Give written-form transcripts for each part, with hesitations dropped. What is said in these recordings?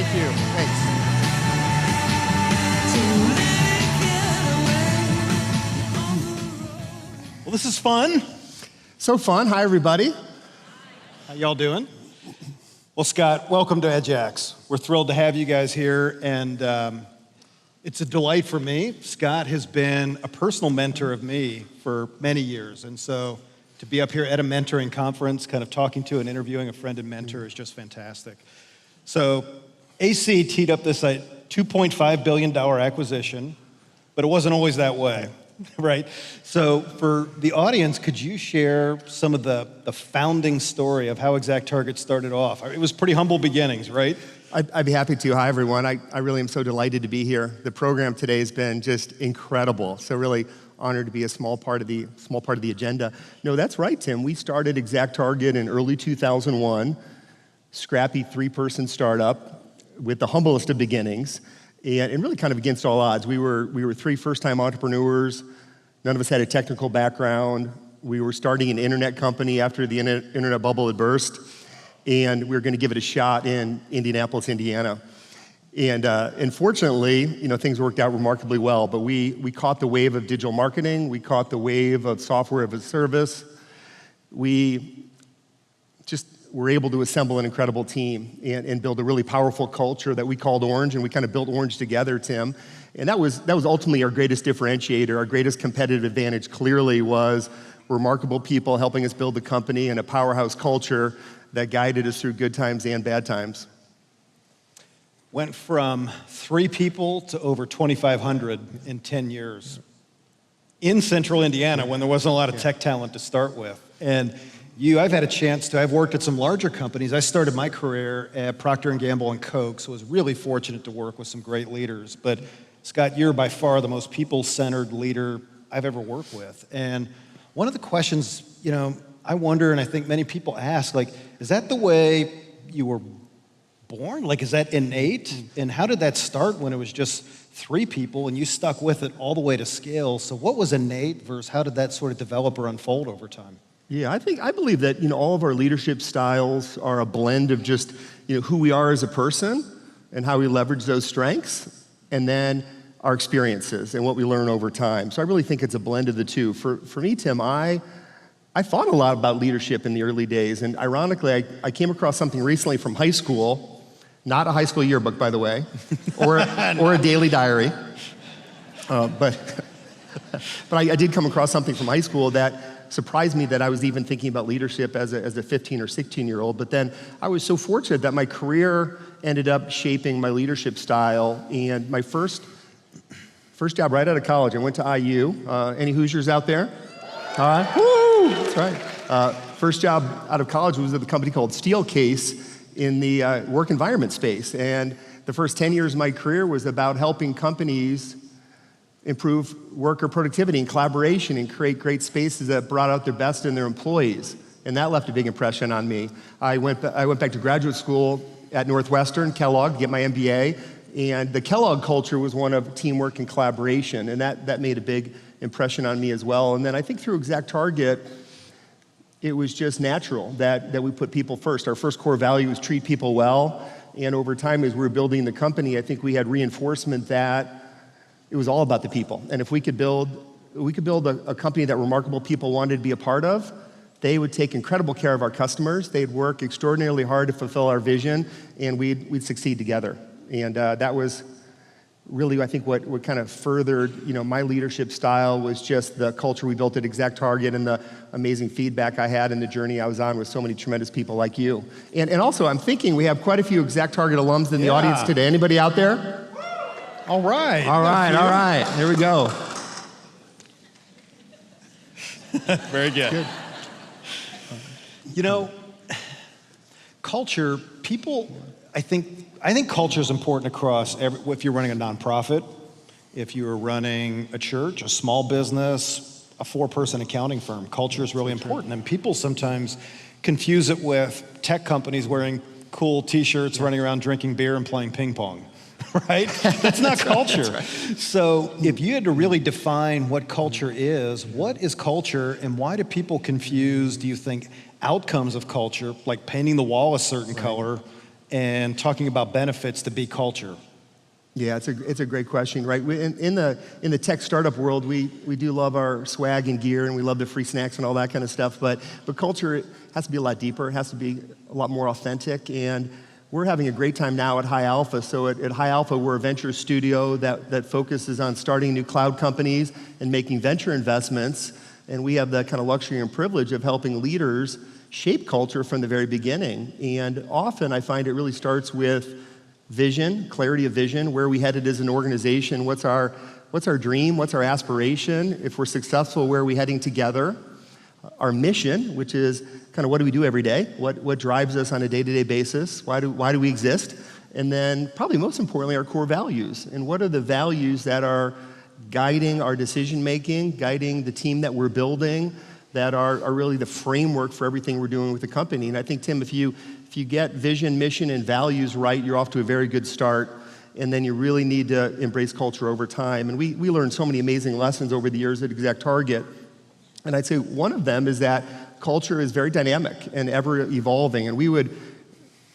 Thank you. Thanks. Well, this is fun. So fun. Hi, everybody. How y'all doing? Well, Scott, welcome to EdgeX. We're thrilled to have you guys here, and it's a delight for me. Scott has been a personal mentor of me for many years, and so to be up here at a mentoring conference, kind of talking to and interviewing a friend and mentor is just fantastic. So AC teed up this $2.5 billion acquisition, but it wasn't always that way, right? So for the audience, could you share some of the founding story of how ExactTarget started off? It was pretty humble beginnings, right? I'd be happy to. Hi, everyone. I really am so delighted to be here. The program today has been just incredible. So really honored to be a small part of the agenda. No, that's right, Tim. We started ExactTarget in early 2001, scrappy 3-person startup with the humblest of beginnings, and really kind of against all odds. We were 3 first-time entrepreneurs. None of us had a technical background. We were starting an internet company after the internet bubble had burst, and we were going to give it a shot in Indianapolis, Indiana. And fortunately, things worked out remarkably well, but we caught the wave of digital marketing. We caught the wave of software as a service. We just were able to assemble an incredible team and build a really powerful culture that we called Orange, and we kind of built Orange together, Tim. And that was ultimately our greatest differentiator. Our greatest competitive advantage clearly was remarkable people helping us build the company and a powerhouse culture that guided us through good times and bad times. Went from 3 people to over 2,500 in 10 years in central Indiana when there wasn't a lot of tech talent to start with. And I've had a chance I've worked at some larger companies. I started my career at Procter & Gamble and Coke, so I was really fortunate to work with some great leaders. But Scott, you're by far the most people-centered leader I've ever worked with. And one of the questions, I wonder, and I think many people ask, is that the way you were born? Is that innate? And how did that start when it was just 3 people and you stuck with it all the way to scale? So what was innate versus how did that sort of develop or unfold over time? Yeah, I believe that all of our leadership styles are a blend of just who we are as a person and how we leverage those strengths, and then our experiences and what we learn over time. So I really think it's a blend of the two. For me, Tim, I thought a lot about leadership in the early days, and ironically, I came across something recently from high school. Not a high school yearbook, by the way, or a daily diary. But I did come across something from high school that surprised me that I was even thinking about leadership as a 15 or 16-year-old. But then I was so fortunate that my career ended up shaping my leadership style. And my first job right out of college, I went to IU. Any Hoosiers out there? All right. Woo! That's right. First job out of college was at a company called Steelcase in the work environment space. And the first 10 years of my career was about helping companies improve worker productivity and collaboration and create great spaces that brought out their best in their employees. And that left a big impression on me. I went back to graduate school at Northwestern, Kellogg, to get my MBA. And the Kellogg culture was one of teamwork and collaboration. And that made a big impression on me as well. And then I think through ExactTarget, it was just natural that we put people first. Our first core value was treat people well. And over time, as we were building the company, I think we had reinforcement that it was all about the people. And if we could build a company that remarkable people wanted to be a part of, they would take incredible care of our customers. They'd work extraordinarily hard to fulfill our vision, and we'd succeed together. And that was really, I think, what kind of furthered, my leadership style was just the culture we built at ExactTarget and the amazing feedback I had in the journey I was on with so many tremendous people like you. And also, I'm thinking we have quite a few ExactTarget alums in the audience today. Anybody out there? All right. All right. There we go. Very good. Culture, people, I think culture is important across if you're running a nonprofit, if you're running a church, a small business, a 4-person accounting firm. Culture is really important. And people sometimes confuse it with tech companies wearing cool t-shirts, running around drinking beer and playing ping pong. Right? That's not culture. Right. So if you had to really define what culture is, what is culture and why do people confuse, do you think, outcomes of culture, like painting the wall a certain color, and talking about benefits to be culture? Yeah, it's a great question, right? In the tech startup world, we do love our swag and gear, and we love the free snacks and all that kind of stuff. But culture has to be a lot deeper. It has to be a lot more authentic. And we're having a great time now at High Alpha. So at High Alpha, we're a venture studio that focuses on starting new cloud companies and making venture investments. And we have the kind of luxury and privilege of helping leaders shape culture from the very beginning. And often I find it really starts with vision, clarity of vision, where are we headed as an organization, what's our dream, what's our aspiration, if we're successful, where are we heading together, our mission, which is kind of what do we do every day, what drives us on a day-to-day basis, why do we exist, and then probably most importantly, our core values, and what are the values that are guiding our decision-making, guiding the team that we're building, that are really the framework for everything we're doing with the company. And I think, Tim, if you get vision, mission, and values right, you're off to a very good start. And then you really need to embrace culture over time. And we learned so many amazing lessons over the years at ExactTarget. And I'd say one of them is that culture is very dynamic and ever evolving. And we would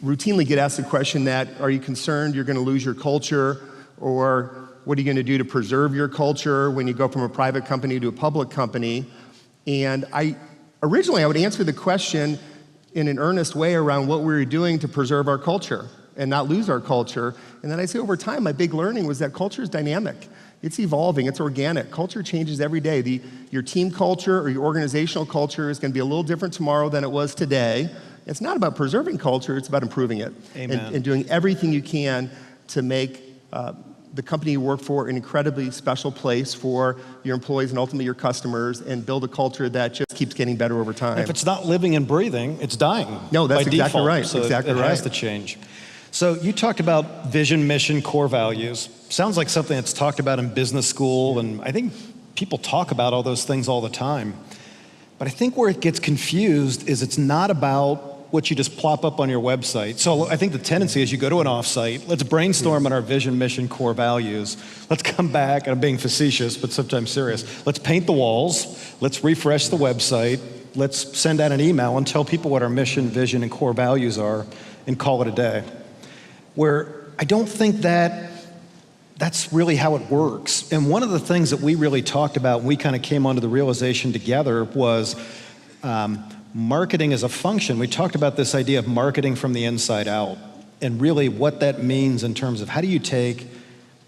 routinely get asked the question that, are you concerned you're going to lose your culture? Or what are you going to do to preserve your culture when you go from a private company to a public company? And originally I would answer the question in an earnest way around what we were doing to preserve our culture and not lose our culture. And then I say over time, my big learning was that culture is dynamic. It's evolving, it's organic. Culture changes every day. Your team culture or your organizational culture is gonna be a little different tomorrow than it was today. It's not about preserving culture, it's about improving it. Amen. And doing everything you can to make the company you work for an incredibly special place for your employees and ultimately your customers, and build a culture that just keeps getting better over time. If it's not living and breathing, it's dying. No, that's by exactly default. right. So exactly it right. has to change. So you talked about vision, mission, core values. Sounds like something that's talked about in business school, and I think people talk about all those things all the time. But I think where it gets confused is it's not about what you just plop up on your website. So I think the tendency is you go to an offsite, let's brainstorm on our vision, mission, core values. Let's come back, and I'm being facetious, but sometimes serious. Let's paint the walls, let's refresh the website, let's send out an email and tell people what our mission, vision, and core values are, and call it a day. Where I don't think that's really how it works. And one of the things that we really talked about, and we kind of came onto the realization together, was marketing as a function. We talked about this idea of marketing from the inside out, and really what that means in terms of how do you take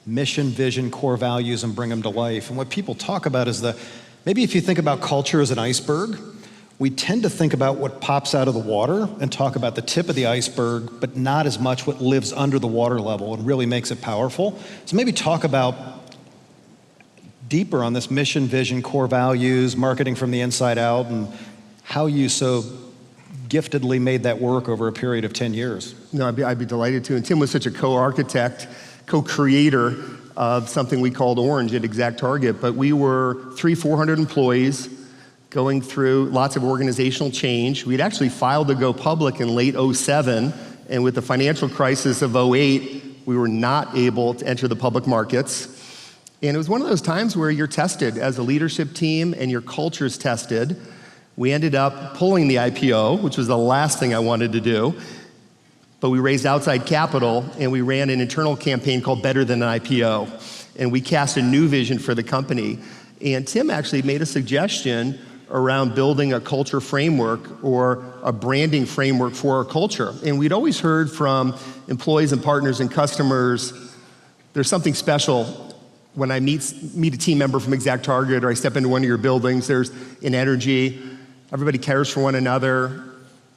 mission, vision, core values and bring them to life. And what people talk about is maybe if you think about culture as an iceberg, we tend to think about what pops out of the water and talk about the tip of the iceberg, but not as much what lives under the water level and really makes it powerful. So maybe talk about deeper on this mission, vision, core values, marketing from the inside out, and how you so giftedly made that work over a period of 10 years. No, I'd be delighted to. And Tim was such a co-architect, co-creator of something we called Orange at ExactTarget. But we were 400 employees going through lots of organizational change. We'd actually filed to go public in late 2007. And with the financial crisis of 2008, we were not able to enter the public markets. And it was one of those times where you're tested as a leadership team and your culture's tested. We ended up pulling the IPO, which was the last thing I wanted to do. But we raised outside capital, and we ran an internal campaign called Better Than an IPO. And we cast a new vision for the company. And Tim actually made a suggestion around building a culture framework or a branding framework for our culture. And we'd always heard from employees and partners and customers, there's something special when I meet a team member from ExactTarget, or I step into one of your buildings. There's an energy. Everybody cares for one another.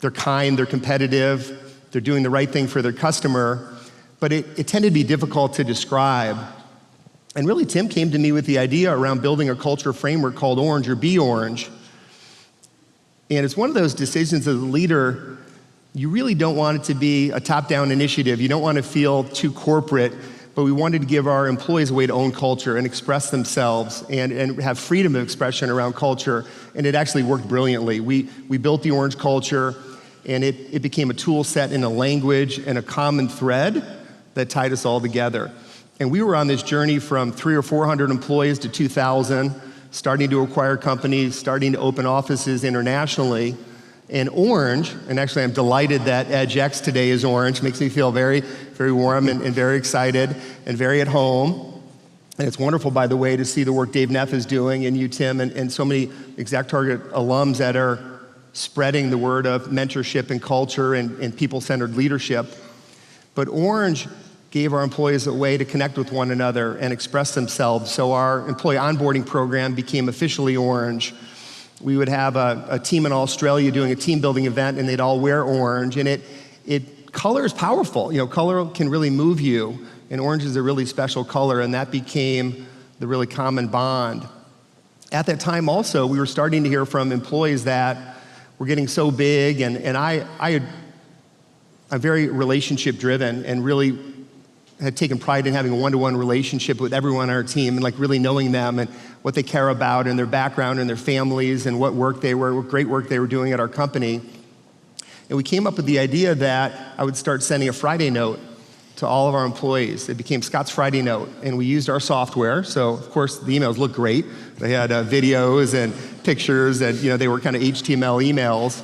They're kind, they're competitive, they're doing the right thing for their customer. But it tended to be difficult to describe. And really, Tim came to me with the idea around building a culture framework called Orange, or Be Orange. And it's one of those decisions as a leader, you really don't want it to be a top-down initiative. You don't want to feel too corporate. But we wanted to give our employees a way to own culture and express themselves and have freedom of expression around culture. And it actually worked brilliantly. We built the Orange culture, and it became a tool set and a language and a common thread that tied us all together. And we were on this journey from 300 or 400 employees to 2,000, starting to acquire companies, starting to open offices internationally. And orange, and actually I'm delighted that Edge X today is orange, makes me feel very, very warm and very excited and very at home. And it's wonderful, by the way, to see the work Dave Neff is doing, and you, Tim, and so many ExactTarget alums that are spreading the word of mentorship and culture and people-centered leadership. But orange gave our employees a way to connect with one another and express themselves. So our employee onboarding program became officially orange. We would have a team in Australia doing a team building event, and they'd all wear orange. And color is powerful. You know, color can really move you, and orange is a really special color, and that became the really common bond. At that time also, we were starting to hear from employees that were getting so big, and I'm very relationship driven and really had taken pride in having a one-to-one relationship with everyone on our team and like really knowing them and what they care about and their background and their families and what great work they were doing at our company. And we came up with the idea that I would start sending a Friday note to all of our employees. It became Scott's Friday Note, and we used our software. So of course the emails looked great. They had videos and pictures, and they were kind of HTML emails.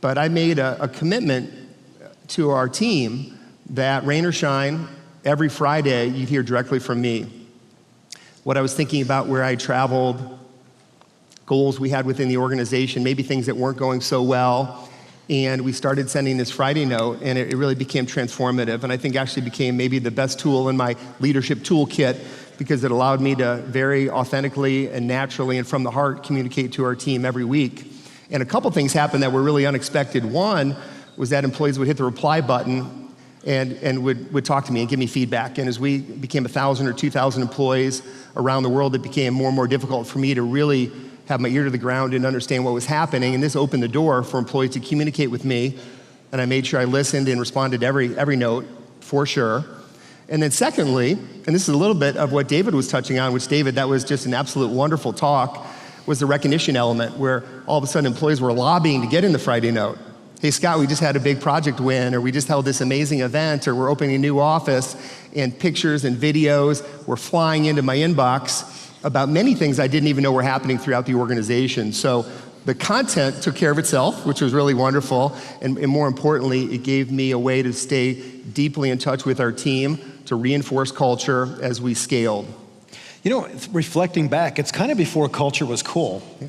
But I made a commitment to our team that rain or shine, every Friday you'd hear directly from me. What I was thinking about, where I traveled, goals we had within the organization, maybe things that weren't going so well. And we started sending this Friday note, and it really became transformative. And I think actually became maybe the best tool in my leadership toolkit, because it allowed me to very authentically and naturally and from the heart communicate to our team every week. And a couple things happened that were really unexpected. One was that employees would hit the reply button and would talk to me and give me feedback. And as we became 1,000 or 2,000 employees around the world, it became more and more difficult for me to really have my ear to the ground and understand what was happening. And this opened the door for employees to communicate with me. And I made sure I listened and responded to every note, for sure. And then secondly, and this is a little bit of what David was touching on, which David, that was just an absolute wonderful talk, was the recognition element, where all of a sudden employees were lobbying to get in the Friday note. Hey, Scott, we just had a big project win, or we just held this amazing event, or we're opening a new office, and pictures and videos were flying into my inbox about many things I didn't even know were happening throughout the organization. So the content took care of itself, which was really wonderful, and more importantly, it gave me a way to stay deeply in touch with our team, to reinforce culture as we scaled. You know, reflecting back, it's kind of before culture was cool. Yeah.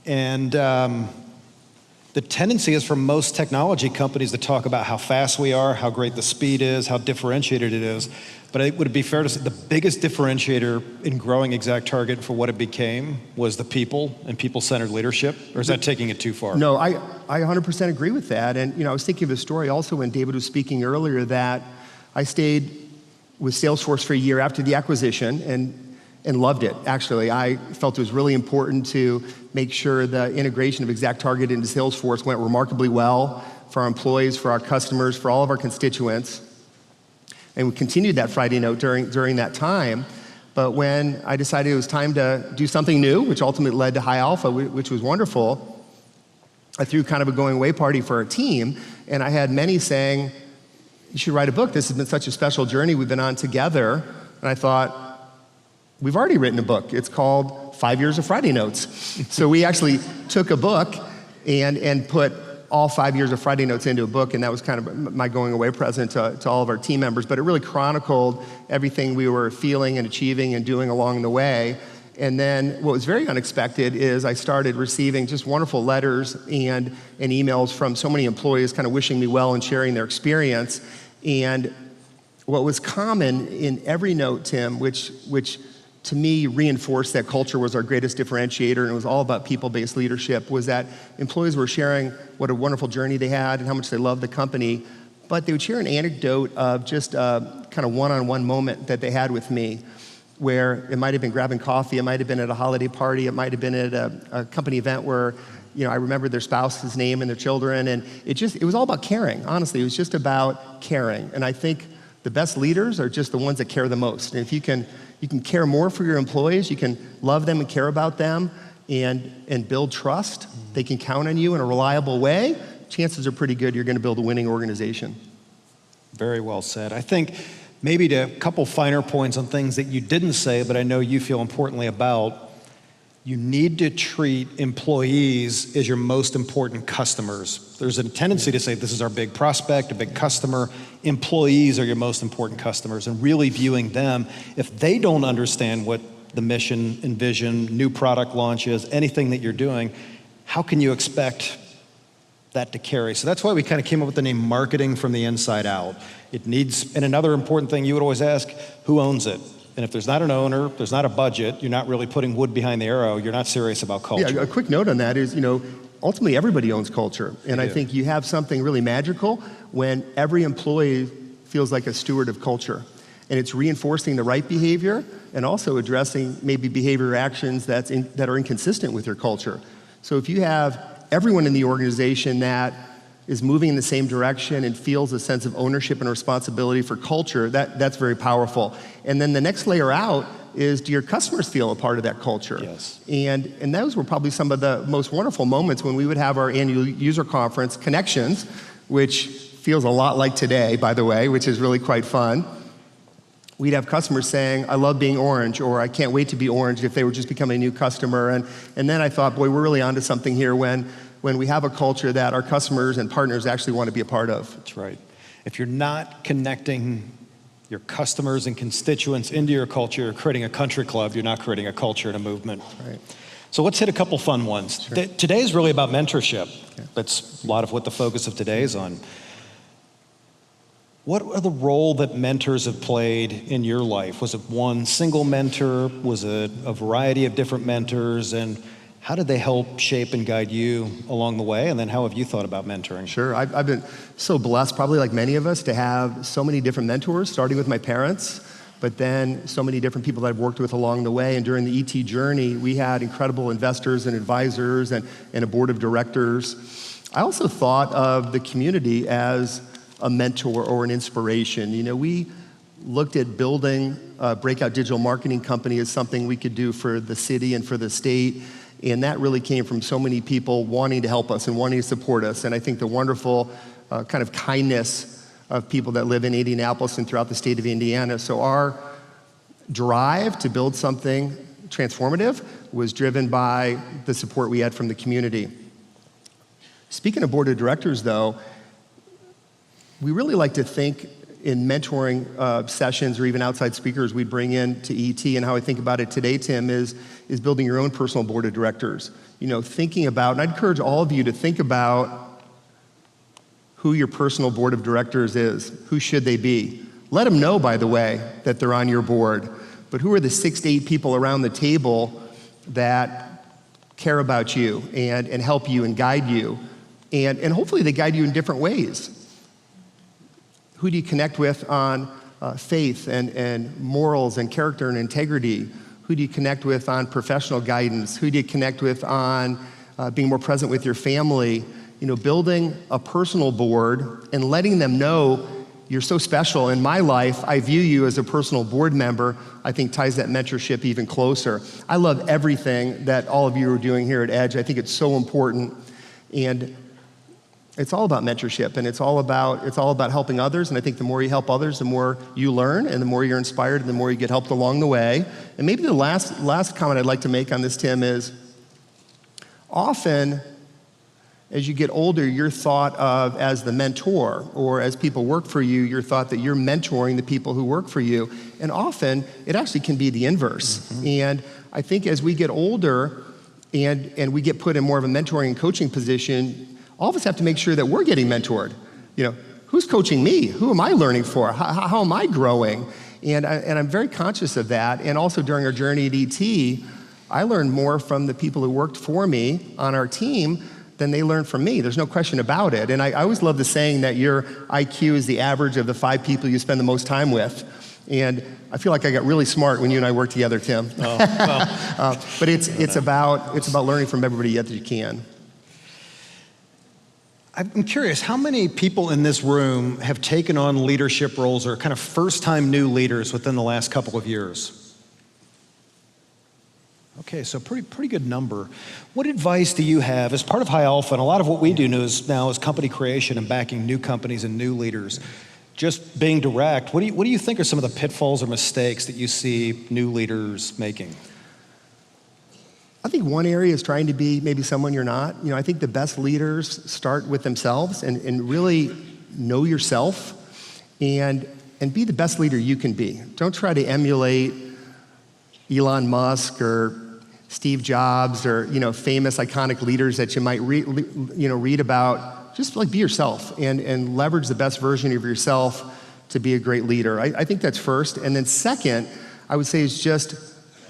And the tendency is for most technology companies to talk about how fast we are, how great the speed is, how differentiated it is. But would it be fair to say the biggest differentiator in growing ExactTarget for what it became was the people and people-centered leadership? Or is that taking it too far? No, I 100% agree with that. And I was thinking of a story also when David was speaking earlier, that I stayed with Salesforce for a year after the acquisition and loved it, actually. I felt it was really important to make sure the integration of ExactTarget into Salesforce went remarkably well for our employees, for our customers, for all of our constituents. And we continued that Friday note during that time. But when I decided it was time to do something new, which ultimately led to High Alpha, which was wonderful, I threw kind of a going away party for our team, and I had many saying, you should write a book. This has been such a special journey we've been on together. And I thought, we've already written a book. It's called 5 Years of Friday Notes. So we actually took a book and put all 5 years of Friday Notes into a book, and that was kind of my going away present to all of our team members. But it really chronicled everything we were feeling and achieving and doing along the way. And then what was very unexpected is I started receiving just wonderful letters and emails from so many employees kind of wishing me well and sharing their experience. And what was common in every note, Tim, which to me reinforced that culture was our greatest differentiator, and it was all about people-based leadership, was that employees were sharing what a wonderful journey they had and how much they loved the company, but they would share an anecdote of just a kind of one-on-one moment that they had with me, where it might have been grabbing coffee, it might have been at a holiday party, it might have been at a company event where I remembered their spouse's name and their children, and it was all about caring. Honestly, it was just about caring. And I think the best leaders are just the ones that care the most. And if you can care more for your employees, you can love them and care about them and build trust, they can count on you in a reliable way, chances are pretty good you're going to build a winning organization. Very well said. I think maybe to a couple finer points on things that you didn't say, but I know you feel importantly about. you need to treat employees as your most important customers. There's a tendency to say this is our big prospect, a big customer. Employees are your most important customers, and really viewing them. If they don't understand what the mission and vision, new product launches, anything that you're doing, how can you expect that to carry? So that's why we kind of came up with the name marketing from the inside out. It needs, and another important thing you would always ask, who owns it? And if there's not an owner, there's not a budget, you're not really putting wood behind the arrow, you're not serious about culture. Yeah, a quick note on that is, ultimately everybody owns culture. And I think you have something really magical when every employee feels like a steward of culture. And it's reinforcing the right behavior and also addressing maybe behavior actions that are inconsistent with your culture. So if you have everyone in the organization that is moving in the same direction and feels a sense of ownership and responsibility for culture, that's very powerful. And then the next layer out is, do your customers feel a part of that culture? Yes. And those were probably some of the most wonderful moments when we would have our annual user conference, Connections, which feels a lot like today, by the way, which is really quite fun. We'd have customers saying, I love being orange, or I can't wait to be orange if they were just becoming a new customer. And then I thought, boy, we're really onto something here when we have a culture that our customers and partners actually want to be a part of. That's right. If you're not connecting your customers and constituents into your culture, you're creating a country club, you're not creating a culture and a movement. Right. So let's hit a couple fun ones. Sure. Today is really about mentorship. Yeah. That's a lot of what the focus of today is on. What are the role that mentors have played in your life? Was it one single mentor? Was it a variety of different mentors? And how did they help shape and guide you along the way? And then how have you thought about mentoring? Sure, I've been so blessed, probably like many of us, to have so many different mentors, starting with my parents, but then so many different people that I've worked with along the way. And during the ET journey, we had incredible investors and advisors and a board of directors. I also thought of the community as a mentor or an inspiration. We looked at building a breakout digital marketing company as something we could do for the city and for the state. And that really came from so many people wanting to help us and wanting to support us. And I think the wonderful kind of kindness of people that live in Indianapolis and throughout the state of Indiana. So our drive to build something transformative was driven by the support we had from the community. Speaking of board of directors, though, we really like to think in mentoring sessions or even outside speakers we bring in to ET, and how I think about it today, Tim, is building your own personal board of directors. Thinking about, and I'd encourage all of you to think about who your personal board of directors is. Who should they be? Let them know, by the way, that they're on your board. But who are the 6 to 8 people around the table that care about you and help you and guide you? And hopefully they guide you in different ways. Who do you connect with on faith and morals and character and integrity? Who do you connect with on professional guidance? Who do you connect with on being more present with your family? Building a personal board and letting them know you're so special. In my life, I view you as a personal board member, I think ties that mentorship even closer. I love everything that all of you are doing here at Edge. I think it's so important. And it's all about mentorship, and it's all about helping others. And I think the more you help others, the more you learn, and the more you're inspired, and the more you get helped along the way. And maybe the last comment I'd like to make on this, Tim, is often as you get older, you're thought of as the mentor, or as people work for you, you're thought that you're mentoring the people who work for you. And often it actually can be the inverse. Mm-hmm. And I think as we get older and we get put in more of a mentoring and coaching position, all of us have to make sure that we're getting mentored. Who's coaching me? Who am I learning for? How am I growing? And I'm very conscious of that. And also during our journey at ET, I learned more from the people who worked for me on our team than they learned from me. There's no question about it. And I always love the saying that your IQ is the average of the 5 people you spend the most time with. And I feel like I got really smart when you and I worked together, Tim. Oh, well. But it's about learning from everybody that you can. I'm curious, how many people in this room have taken on leadership roles or kind of first-time new leaders within the last couple of years? Okay, so pretty good number. What advice do you have as part of High Alpha, and a lot of what we do now is company creation and backing new companies and new leaders? Just being direct, what do you think are some of the pitfalls or mistakes that you see new leaders making? I think one area is trying to be maybe someone you're not. I think the best leaders start with themselves and really know yourself and be the best leader you can be. Don't try to emulate Elon Musk or Steve Jobs or famous iconic leaders that you might read about. Just like be yourself and leverage the best version of yourself to be a great leader. I think that's first. And then second, I would say is just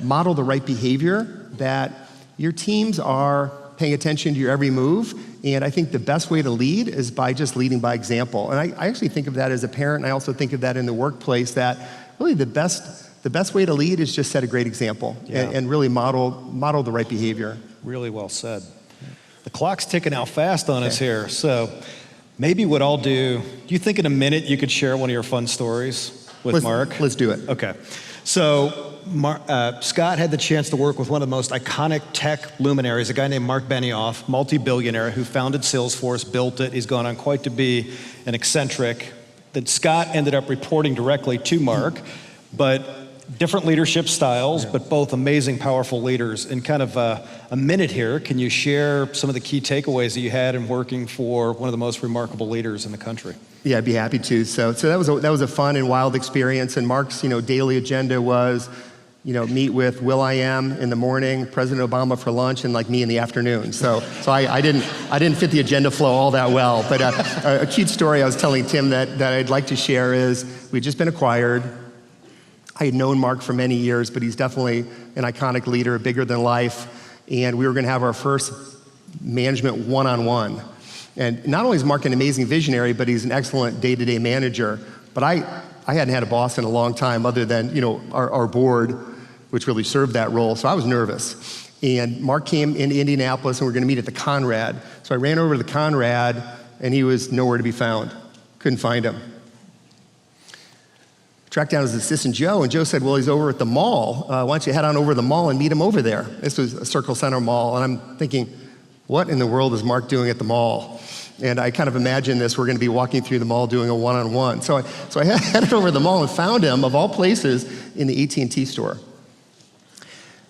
model the right behavior, that your teams are paying attention to your every move. And I think the best way to lead is by just leading by example. And I actually think of that as a parent, and I also think of that in the workplace, that really the best way to lead is just set a great example and really model the right behavior. Really well said. The clock's ticking out fast on us here, so maybe what I'll do you think in a minute you could share one of your fun stories with Marc? Let's do it. Okay. So Scott had the chance to work with one of the most iconic tech luminaries, a guy named Marc Benioff, multi-billionaire, who founded Salesforce, built it. He's gone on quite to be an eccentric. That Scott ended up reporting directly to Marc, but different leadership styles, but both amazing, powerful leaders. In kind of a minute here, can you share some of the key takeaways that you had in working for one of the most remarkable leaders in the country? Yeah, I'd be happy to. So that was a fun and wild experience. And Marc's daily agenda was meet with Will.i.am in the morning, President Obama for lunch, and like me in the afternoon. So I didn't fit the agenda flow all that well. But a cute story I was telling Tim that I'd like to share is we'd just been acquired. I had known Marc for many years, but he's definitely an iconic leader, bigger than life. And we were going to have our first management one-on-one. And not only is Marc an amazing visionary, but he's an excellent day-to-day manager. But I hadn't had a boss in a long time other than our board, which really served that role. So I was nervous. And Marc came into Indianapolis, and we were going to meet at the Conrad. So I ran over to the Conrad, and he was nowhere to be found. Couldn't find him. Tracked down his assistant, Joe, and Joe said, well, he's over at the mall. Why don't you head on over to the mall and meet him over there? This was a Circle Center mall, and I'm thinking, what in the world is Marc doing at the mall? And I kind of imagined this, we're going to be walking through the mall doing a one-on-one. So I headed over to the mall and found him, of all places, in the AT&T store,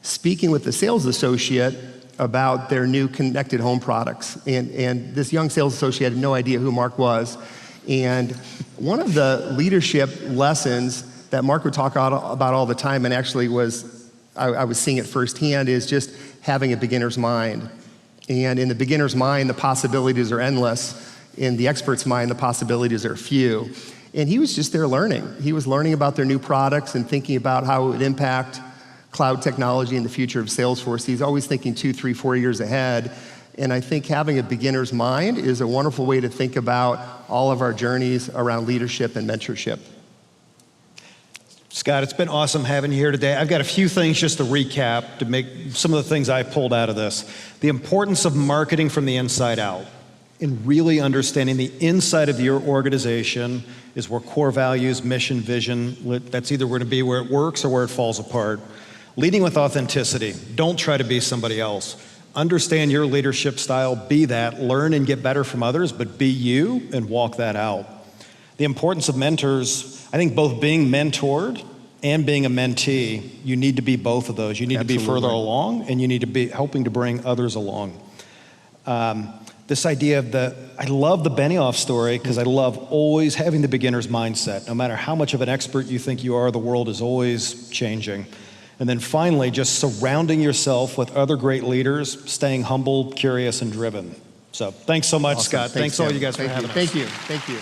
speaking with the sales associate about their new connected home products. And this young sales associate had no idea who Marc was. And one of the leadership lessons that Marc would talk about all the time, and actually I was seeing it firsthand, is just having a beginner's mind. And in the beginner's mind, the possibilities are endless. In the expert's mind, the possibilities are few. And he was just there learning. He was learning about their new products and thinking about how it would impact cloud technology in the future of Salesforce. He's always thinking 2, 3, 4 years ahead. And I think having a beginner's mind is a wonderful way to think about all of our journeys around leadership and mentorship. Scott, it's been awesome having you here today. I've got a few things just to recap to make some of the things I pulled out of this. The importance of marketing from the inside out and really understanding the inside of your organization is where core values, mission, vision, that's either going to be where it works or where it falls apart. Leading with authenticity. Don't try to be somebody else. Understand your leadership style, be that, learn and get better from others, but be you and walk that out. The importance of mentors, I think both being mentored and being a mentee, you need to be both of those. You need to be further along, and you need to be helping to bring others along. This idea of I love the Benioff story because I love always having the beginner's mindset. No matter how much of an expert you think you are, the world is always changing. And then finally, just surrounding yourself with other great leaders, staying humble, curious, and driven. So thanks so much, Awesome. Scott. Thanks all you guys for having us. Thank you.